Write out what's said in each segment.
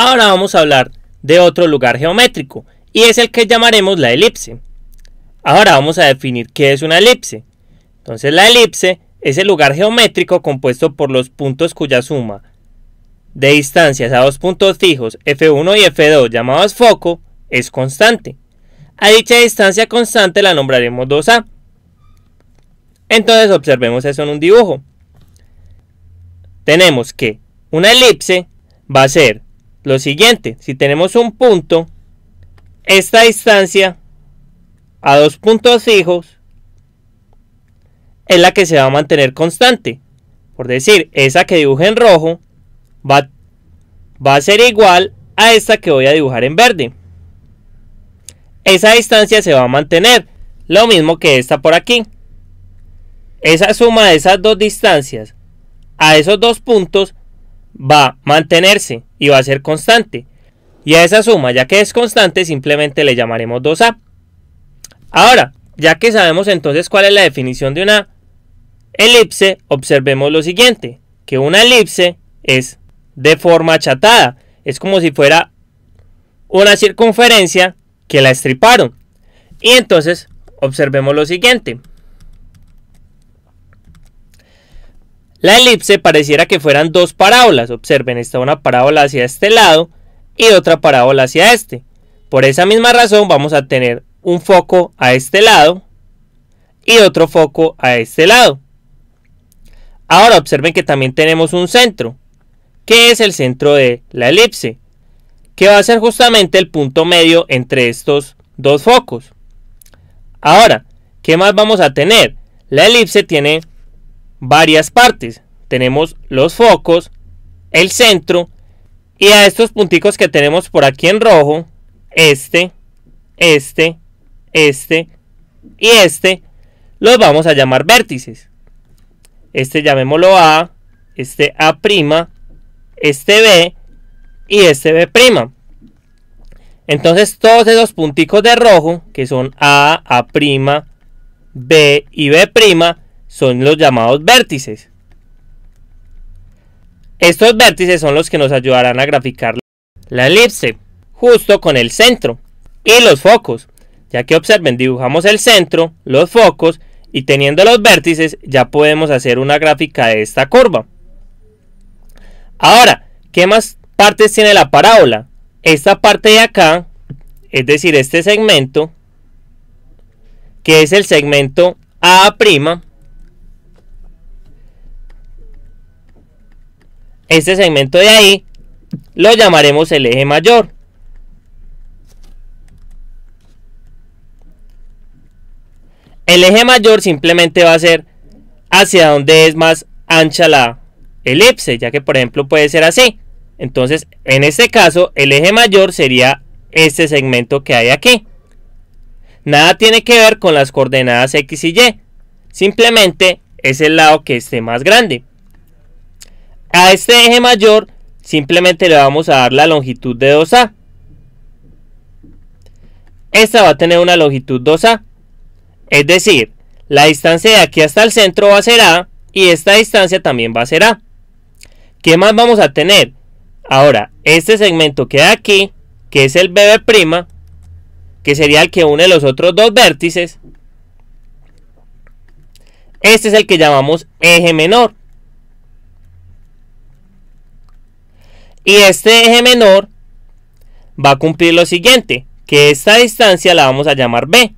Ahora vamos a hablar de otro lugar geométrico, y es el que llamaremos la elipse. Ahora vamos a definir qué es una elipse. Entonces la elipse es el lugar geométrico compuesto por los puntos cuya suma de distancias a dos puntos fijos F1 y F2 llamados foco es constante. A dicha distancia constante la nombraremos 2A. Entonces observemos eso en un dibujo. Tenemos que una elipse va a ser lo siguiente: si tenemos un punto, esta distancia a dos puntos fijos es la que se va a mantener constante. Por decir, esa que dibujé en rojo va a ser igual a esta que voy a dibujar en verde. Esa distancia se va a mantener, lo mismo que esta por aquí. Esa suma de esas dos distancias a esos dos puntos va a mantenerse y va a ser constante. Y a esa suma, ya que es constante, simplemente le llamaremos 2A. Ahora, ya que sabemos entonces cuál es la definición de una elipse, observemos lo siguiente: que una elipse es de forma achatada, es como si fuera una circunferencia que la estriparon. Y entonces observemos lo siguiente: la elipse pareciera que fueran dos parábolas. Observen, está una parábola hacia este lado y otra parábola hacia este. Por esa misma razón vamos a tener un foco a este lado y otro foco a este lado. Ahora observen que también tenemos un centro, que es el centro de la elipse, que va a ser justamente el punto medio entre estos dos focos. Ahora, ¿qué más vamos a tener? La elipse tiene varias partes. Tenemos los focos, el centro, y a estos punticos que tenemos por aquí en rojo, este y este, los vamos a llamar vértices. Este llamémoslo A, este A', este B y este B'. Entonces todos esos punticos de rojo, que son A, A', B y B', son los llamados vértices. Estos vértices son los que nos ayudarán a graficar la elipse, justo con el centro y los focos. Ya que observen, dibujamos el centro, los focos, y teniendo los vértices ya podemos hacer una gráfica de esta curva. Ahora, ¿qué más partes tiene la parábola? Esta parte de acá, es decir, este segmento, que es el segmento A', este segmento de ahí lo llamaremos el eje mayor. El eje mayor simplemente va a ser hacia donde es más ancha la elipse, ya que por ejemplo puede ser así. Entonces en este caso el eje mayor sería este segmento que hay aquí. Nada tiene que ver con las coordenadas X y Y, simplemente es el lado que esté más grande. A este eje mayor simplemente le vamos a dar la longitud de 2A. Esta va a tener una longitud 2A. Es decir, la distancia de aquí hasta el centro va a ser A y esta distancia también va a ser A. ¿Qué más vamos a tener? Ahora, este segmento que hay aquí, que es el B', que sería el que une los otros dos vértices, este es el que llamamos eje menor. Y este eje menor va a cumplir lo siguiente: que esta distancia la vamos a llamar B.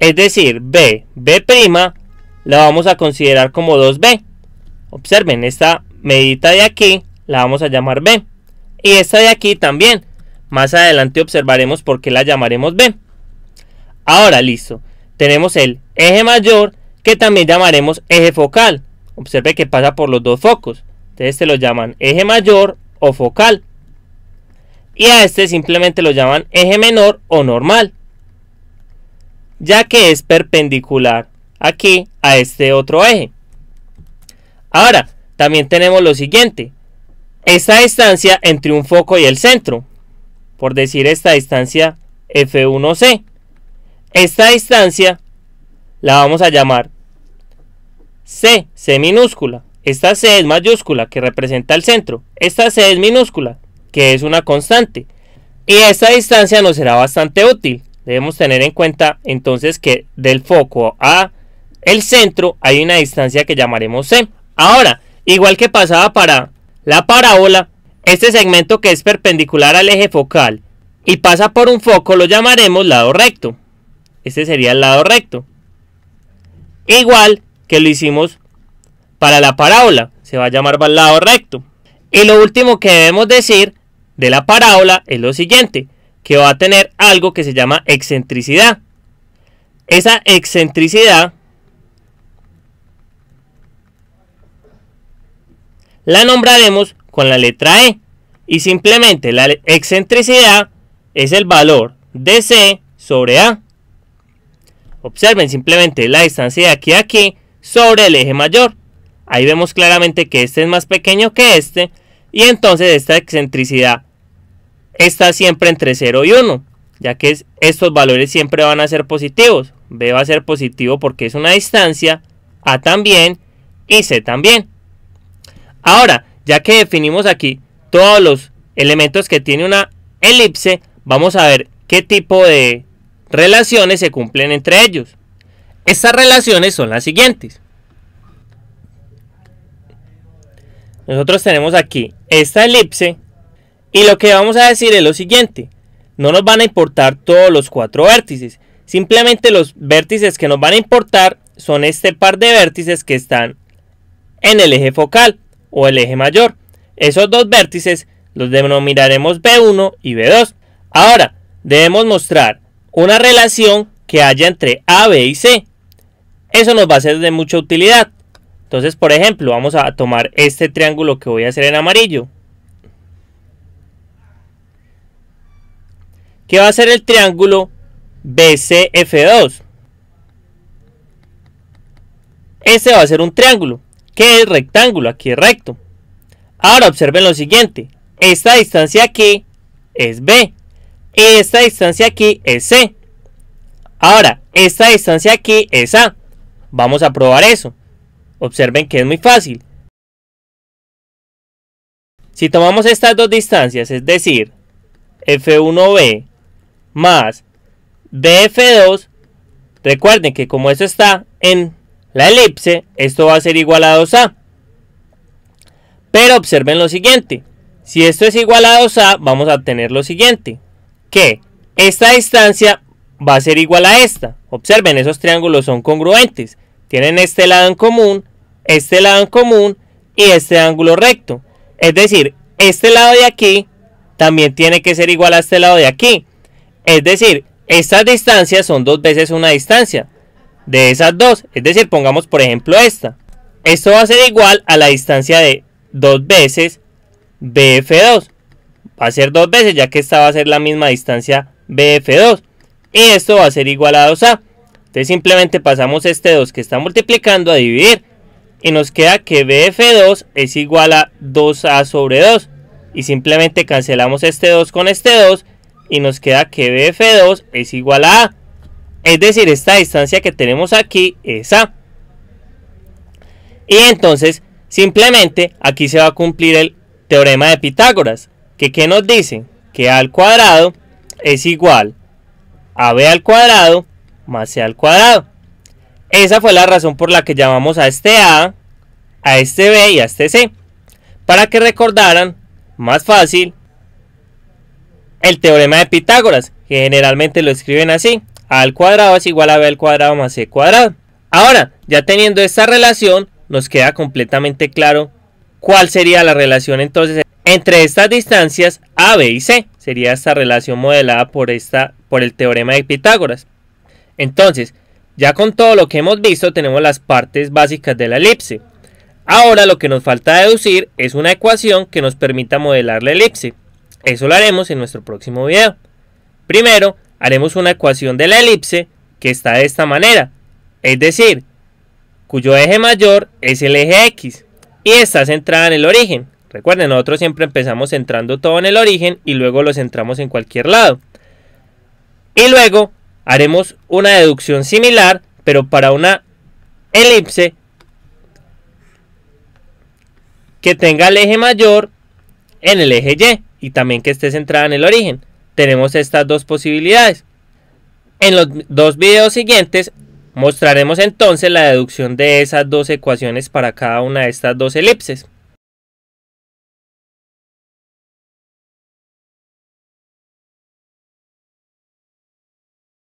Es decir, B', la vamos a considerar como 2B. Observen, esta medida de aquí la vamos a llamar B. Y esta de aquí también. Más adelante observaremos por qué la llamaremos B. Ahora, listo. Tenemos el eje mayor, que también llamaremos eje focal. Observe que pasa por los dos focos. Entonces este lo llaman eje mayor o focal. Y a este simplemente lo llaman eje menor o normal, ya que es perpendicular aquí a este otro eje. Ahora, también tenemos lo siguiente: esta distancia entre un foco y el centro, por decir esta distancia F1C. Esta distancia la vamos a llamar C, C minúscula. Esta C es mayúscula, que representa el centro. Esta C es minúscula, que es una constante. Y esta distancia nos será bastante útil. Debemos tener en cuenta entonces que del foco a el centro hay una distancia que llamaremos c. Ahora, igual que pasaba para la parábola, este segmento que es perpendicular al eje focal y pasa por un foco lo llamaremos lado recto. Este sería el lado recto. Igual que lo hicimos para la parábola, se va a llamar lado recto. Y lo último que debemos decir de la parábola es lo siguiente, que va a tener algo que se llama excentricidad. Esa excentricidad la nombraremos con la letra E. Y simplemente la excentricidad es el valor de C sobre A. Observen simplemente la distancia de aquí a aquí sobre el eje mayor. Ahí vemos claramente que este es más pequeño que este. Y entonces esta excentricidad está siempre entre 0 y 1. Ya que estos valores siempre van a ser positivos. B va a ser positivo porque es una distancia. A también. Y C también. Ahora, ya que definimos aquí todos los elementos que tiene una elipse, vamos a ver qué tipo de relaciones se cumplen entre ellos. Estas relaciones son las siguientes. Nosotros tenemos aquí esta elipse y lo que vamos a decir es lo siguiente. No nos van a importar todos los 4 vértices. Simplemente los vértices que nos van a importar son este par de vértices que están en el eje focal o el eje mayor. Esos dos vértices los denominaremos B1 y B2. Ahora, debemos mostrar una relación que haya entre A, B y C. Eso nos va a ser de mucha utilidad. Entonces, por ejemplo, vamos a tomar este triángulo que voy a hacer en amarillo, que va a ser el triángulo BCF2. Este va a ser un triángulo que es rectángulo, aquí es recto. Ahora observen lo siguiente, esta distancia aquí es B y esta distancia aquí es C. Ahora, esta distancia aquí es A. Vamos a probar eso. Observen que es muy fácil. Si tomamos estas dos distancias, es decir, F1B más BF2, recuerden que como esto está en la elipse, esto va a ser igual a 2A. Pero observen lo siguiente, si esto es igual a 2A, vamos a obtener lo siguiente, que esta distancia va a ser igual a esta. Observen, esos triángulos son congruentes, tienen este lado en común y este ángulo recto. Es decir, este lado de aquí también tiene que ser igual a este lado de aquí. Es decir, estas distancias son 2 veces una distancia de esas dos. Es decir, pongamos por ejemplo esta. Esto va a ser igual a la distancia de 2 veces BF2. Va a ser 2 veces, ya que esta va a ser la misma distancia BF2. Y esto va a ser igual a 2A. Entonces simplemente pasamos este 2 que está multiplicando a dividir. Y nos queda que BF2 es igual a 2A sobre 2. Y simplemente cancelamos este 2 con este 2. Y nos queda que BF2 es igual a A. Es decir, esta distancia que tenemos aquí es A. Y entonces, simplemente aquí se va a cumplir el teorema de Pitágoras. Que ¿qué nos dice? Que A al cuadrado es igual a B al cuadrado más C al cuadrado. Esa fue la razón por la que llamamos a este A este B y a este C. Para que recordaran más fácil el teorema de Pitágoras, que generalmente lo escriben así. A al cuadrado es igual a B al cuadrado más C cuadrado. Ahora, ya teniendo esta relación, nos queda completamente claro cuál sería la relación entonces entre estas distancias A, B y C. Sería esta relación modelada por el teorema de Pitágoras. Entonces, ya con todo lo que hemos visto, tenemos las partes básicas de la elipse. Ahora lo que nos falta deducir es una ecuación que nos permita modelar la elipse. Eso lo haremos en nuestro próximo video. Primero, haremos una ecuación de la elipse que está de esta manera. Es decir, cuyo eje mayor es el eje X y está centrada en el origen. Recuerden, nosotros siempre empezamos centrando todo en el origen y luego lo centramos en cualquier lado. Y luego haremos una deducción similar, pero para una elipse que tenga el eje mayor en el eje Y. y también que esté centrada en el origen. Tenemos estas dos posibilidades. En los dos videos siguientes mostraremos entonces la deducción de esas dos ecuaciones para cada una de estas dos elipses.